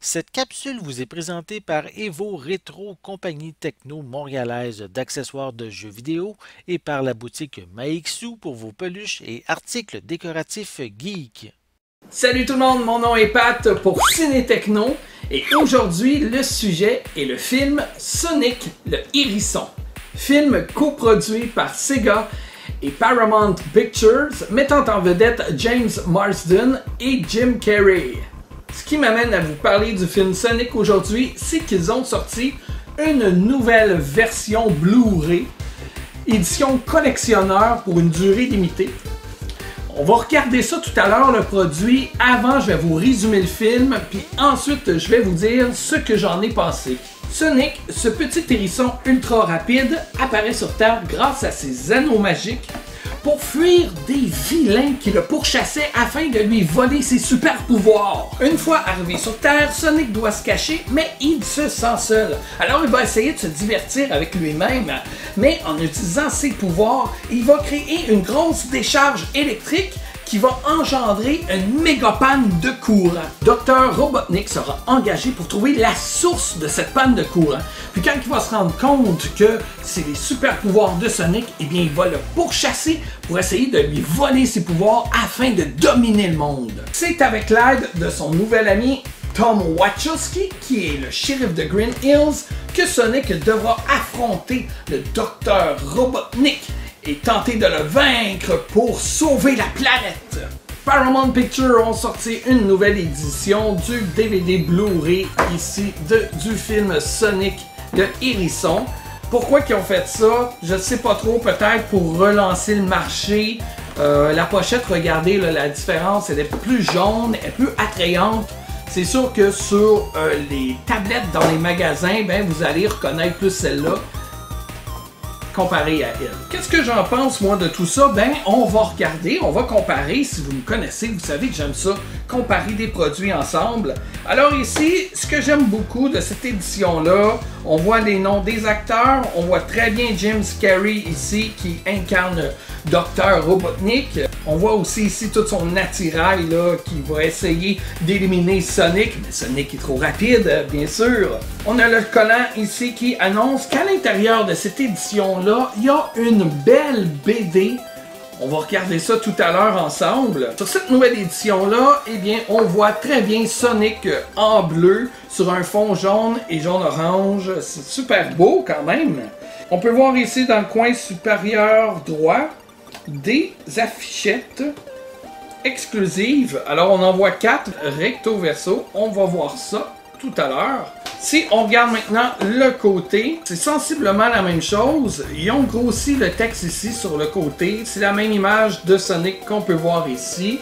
Cette capsule vous est présentée par Evo Rétro, compagnie techno montréalaise d'accessoires de jeux vidéo, et par la boutique Maixu pour vos peluches et articles décoratifs geek. Salut tout le monde, mon nom est Pat pour Ciné Techno et aujourd'hui le sujet est le film Sonic le Hérisson. Film coproduit par Sega et Paramount Pictures mettant en vedette James Marsden et Jim Carrey. Ce qui m'amène à vous parler du film Sonic aujourd'hui, c'est qu'ils ont sorti une nouvelle version Blu-ray, édition collectionneur pour une durée limitée. On va regarder ça tout à l'heure, le produit. Avant, je vais vous résumer le film, puis ensuite, je vais vous dire ce que j'en ai pensé. Sonic, ce petit hérisson ultra rapide, apparaît sur Terre grâce à ses anneaux magiques pour fuir des vilains qui le pourchassaient afin de lui voler ses super pouvoirs. Une fois arrivé sur Terre, Sonic doit se cacher, mais il se sent seul. Alors il va essayer de se divertir avec lui-même, mais en utilisant ses pouvoirs, il va créer une grosse décharge électrique qui va engendrer une méga panne de courant. Dr. Robotnik sera engagé pour trouver la source de cette panne de courant. Puis quand il va se rendre compte que c'est les super pouvoirs de Sonic, eh bien il va le pourchasser pour essayer de lui voler ses pouvoirs afin de dominer le monde. C'est avec l'aide de son nouvel ami Tom Wachowski, qui est le shérif de Green Hills, que Sonic devra affronter le Dr. Robotnik et tenter de le vaincre pour sauver la planète. Paramount Pictures ont sorti une nouvelle édition du DVD Blu-ray ici du film Sonic le Hérisson. Pourquoi ils ont fait ça? Je ne sais pas trop, peut-être pour relancer le marché. La pochette, regardez là, la différence, elle est plus jaune, elle est plus attrayante. C'est sûr que sur les tablettes dans les magasins, ben, vous allez reconnaître plus celle-là comparé à elle. Qu'est-ce que j'en pense moi de tout ça? Ben, on va regarder, on va comparer. Si vous me connaissez, vous savez que j'aime ça, comparer des produits ensemble. Alors ici, ce que j'aime beaucoup de cette édition-là, on voit les noms des acteurs, on voit très bien Jim Carrey ici qui incarne Dr. Robotnik. On voit aussi ici tout son attirail là, qui va essayer d'éliminer Sonic, mais Sonic est trop rapide, bien sûr. On a le collant ici qui annonce qu'à l'intérieur de cette édition-là, il y a une belle BD. On va regarder ça tout à l'heure ensemble. Sur cette nouvelle édition-là, eh bien, on voit très bien Sonic en bleu sur un fond jaune et jaune-orange. C'est super beau quand même. On peut voir ici dans le coin supérieur droit des affichettes exclusives. Alors on en voit 4 recto verso. On va voir ça tout à l'heure. Si on regarde maintenant le côté, c'est sensiblement la même chose. Ils ont grossi le texte ici sur le côté. C'est la même image de Sonic qu'on peut voir ici.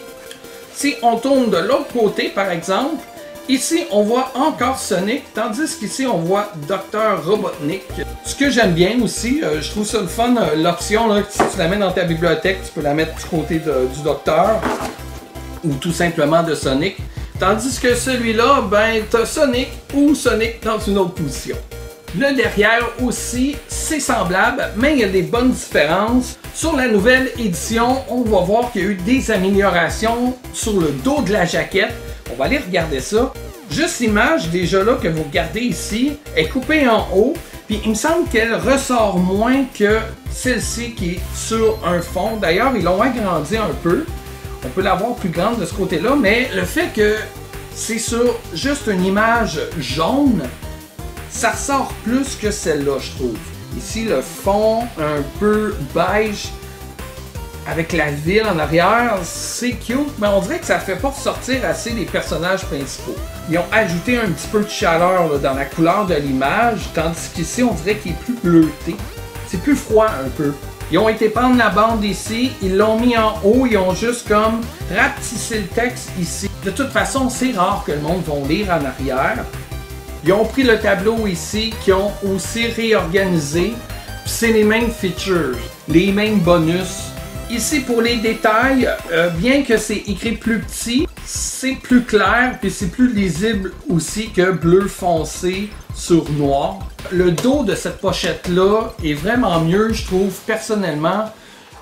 Si on tourne de l'autre côté par exemple, ici on voit encore Sonic, tandis qu'ici on voit Dr. Robotnik. Ce que j'aime bien aussi, je trouve ça le fun, l'option là, si tu la mets dans ta bibliothèque, tu peux la mettre du côté du Docteur ou tout simplement de Sonic. Tandis que celui-là, ben t'as Sonic ou Sonic dans une autre position. Le derrière aussi, c'est semblable, mais il y a des bonnes différences. Sur la nouvelle édition, on va voir qu'il y a eu des améliorations sur le dos de la jaquette. On va aller regarder ça. Juste l'image déjà là que vous regardez ici est coupée en haut. Puis il me semble qu'elle ressort moins que celle-ci qui est sur un fond. D'ailleurs, ils l'ont agrandi un peu. On peut la voir plus grande de ce côté-là. Mais le fait que c'est sur juste une image jaune, ça ressort plus que celle-là, je trouve. Ici, le fond un peu beige avec la ville en arrière, c'est cute, mais on dirait que ça fait pas ressortir assez les personnages principaux. Ils ont ajouté un petit peu de chaleur là, dans la couleur de l'image, tandis qu'ici, on dirait qu'il est plus bleuté. C'est plus froid un peu. Ils ont été prendre la bande ici, ils l'ont mis en haut, ils ont juste comme rapetissé le texte ici. De toute façon, c'est rare que le monde va lire en arrière. Ils ont pris le tableau ici, qui ont aussi réorganisé. C'est les mêmes features, les mêmes bonus. Ici, pour les détails, bien que c'est écrit plus petit, c'est plus clair, puis c'est plus lisible aussi que bleu foncé sur noir. Le dos de cette pochette-là est vraiment mieux, je trouve, personnellement,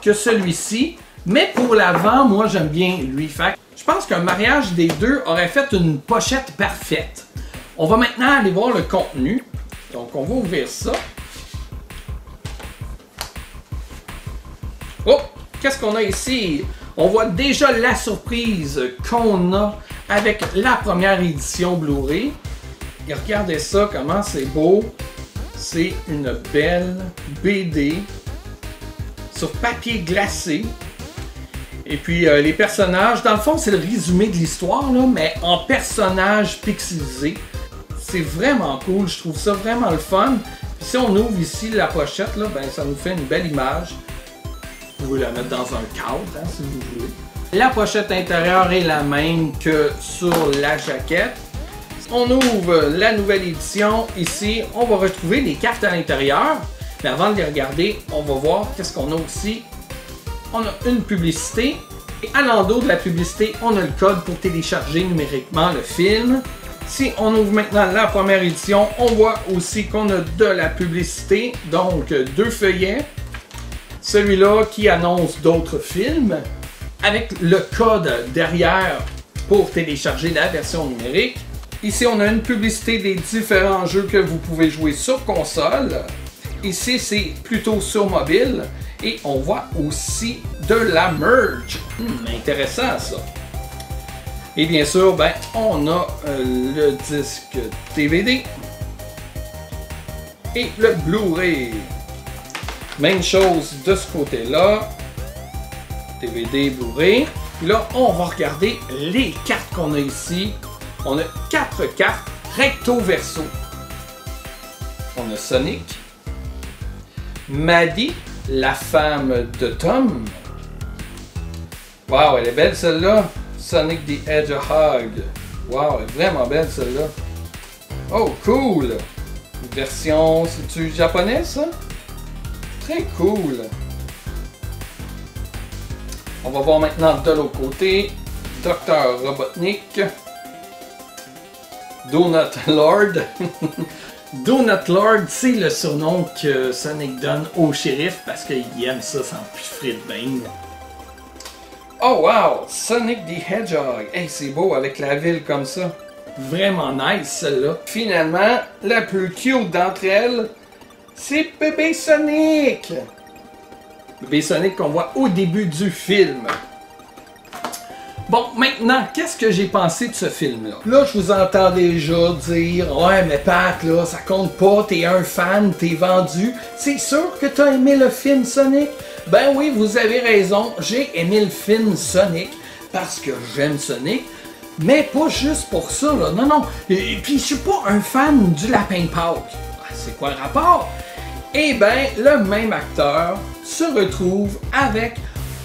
que celui-ci. Mais pour l'avant, moi, j'aime bien lui. Fait je pense qu'un mariage des deux aurait fait une pochette parfaite. On va maintenant aller voir le contenu. Donc, on va ouvrir ça. Oh! Qu'est-ce qu'on a ici? On voit déjà la surprise qu'on a avec la première édition Blu-ray. Et regardez ça, comment c'est beau. C'est une belle BD sur papier glacé. Et puis les personnages, dans le fond, c'est le résumé de l'histoire, mais en personnages pixelisés. C'est vraiment cool, je trouve ça vraiment le fun. Puis si on ouvre ici la pochette, là, ben, ça nous fait une belle image. Vous pouvez la mettre dans un cadre, hein, si vous voulez. La pochette intérieure est la même que sur la jaquette. On ouvre la nouvelle édition. Ici, on va retrouver les cartes à l'intérieur. Mais avant de les regarder, on va voir qu'est-ce qu'on a aussi. On a une publicité. Et à l'endos de la publicité, on a le code pour télécharger numériquement le film. Si on ouvre maintenant la première édition, on voit aussi qu'on a de la publicité. Donc, 2 feuillets. Celui-là qui annonce d'autres films. Avec le code derrière pour télécharger la version numérique. Ici, on a une publicité des différents jeux que vous pouvez jouer sur console. Ici, c'est plutôt sur mobile. Et on voit aussi de la merge. Intéressant, ça. Et bien sûr, ben, on a le disque DVD. Et le Blu-ray. Même chose de ce côté-là. DVD, Blu-ray. Là, on va regarder les cartes qu'on a ici. On a 4 cartes recto verso. On a Sonic, Maddie, la femme de Tom. Wow, elle est belle celle-là. Sonic the Hedgehog. Wow, elle est vraiment belle celle-là. Oh, cool. Version, c'est-tu japonais ça? Très cool. On va voir maintenant de l'autre côté. Dr. Robotnik. Donut Lord. Donut Lord, c'est le surnom que Sonic donne au shérif parce qu'il aime ça sans plus de bain. Oh wow! Sonic the Hedgehog. Hey, c'est beau avec la ville comme ça. Vraiment nice celle-là. Finalement, la plus cute d'entre elles, c'est Bébé Sonic. Bébé Sonic qu'on voit au début du film. Bon, maintenant, qu'est-ce que j'ai pensé de ce film-là? Là, je vous entends déjà dire « Ouais, mais Pat, là, ça compte pas, t'es un fan, t'es vendu. C'est sûr que t'as aimé le film Sonic? » Ben oui, vous avez raison, j'ai aimé le film Sonic parce que j'aime Sonic, mais pas juste pour ça, là. Non, non. Et puis, je suis pas un fan du lapin Pâques. C'est quoi le rapport? Eh ben, le même acteur se retrouve avec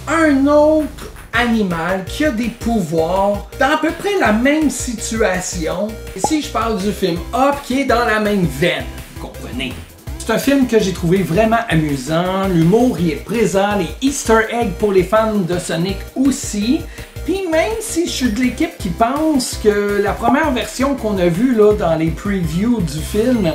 un autre animal qui a des pouvoirs dans à peu près la même situation. Ici, je parle du film Up qui est dans la même veine, vous comprenez? C'est un film que j'ai trouvé vraiment amusant, l'humour y est présent, les Easter eggs pour les fans de Sonic aussi. Puis même si je suis de l'équipe qui pense que la première version qu'on a vue là, dans les previews du film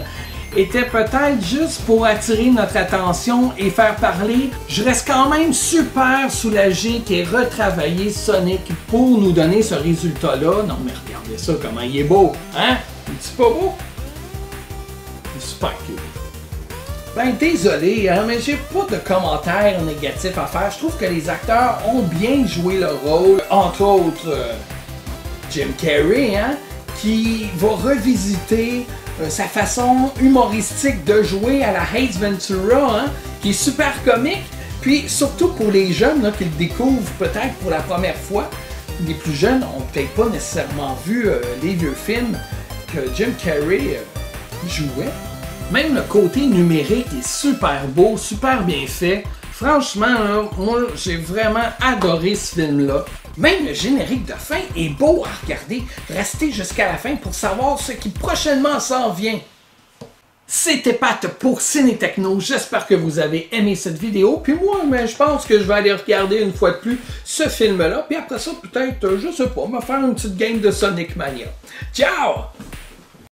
était peut-être juste pour attirer notre attention et faire parler, je reste quand même super soulagé qu'il ait retravaillé Sonic pour nous donner ce résultat-là. Non mais regardez ça, comment il est beau, hein? C'est pas beau? Il est super cute. Ben désolé, hein, mais j'ai pas de commentaires négatifs à faire. Je trouve que les acteurs ont bien joué leur rôle. Entre autres, Jim Carrey, hein, qui va revisiter sa façon humoristique de jouer à la Ace Ventura, hein, qui est super comique. Puis surtout pour les jeunes là, qui le découvrent peut-être pour la première fois. Les plus jeunes n'ont peut-être pas nécessairement vu les vieux films que Jim Carrey jouait. Même le côté numérique est super beau, super bien fait. Franchement, là, moi, j'ai vraiment adoré ce film-là. Même le générique de fin est beau à regarder. Restez jusqu'à la fin pour savoir ce qui prochainement s'en vient. C'était Pat pour Ciné Techno. J'espère que vous avez aimé cette vidéo. Puis moi, je pense que je vais aller regarder une fois de plus ce film-là. Puis après ça, peut-être, je sais pas, me faire une petite game de Sonic Mania. Ciao!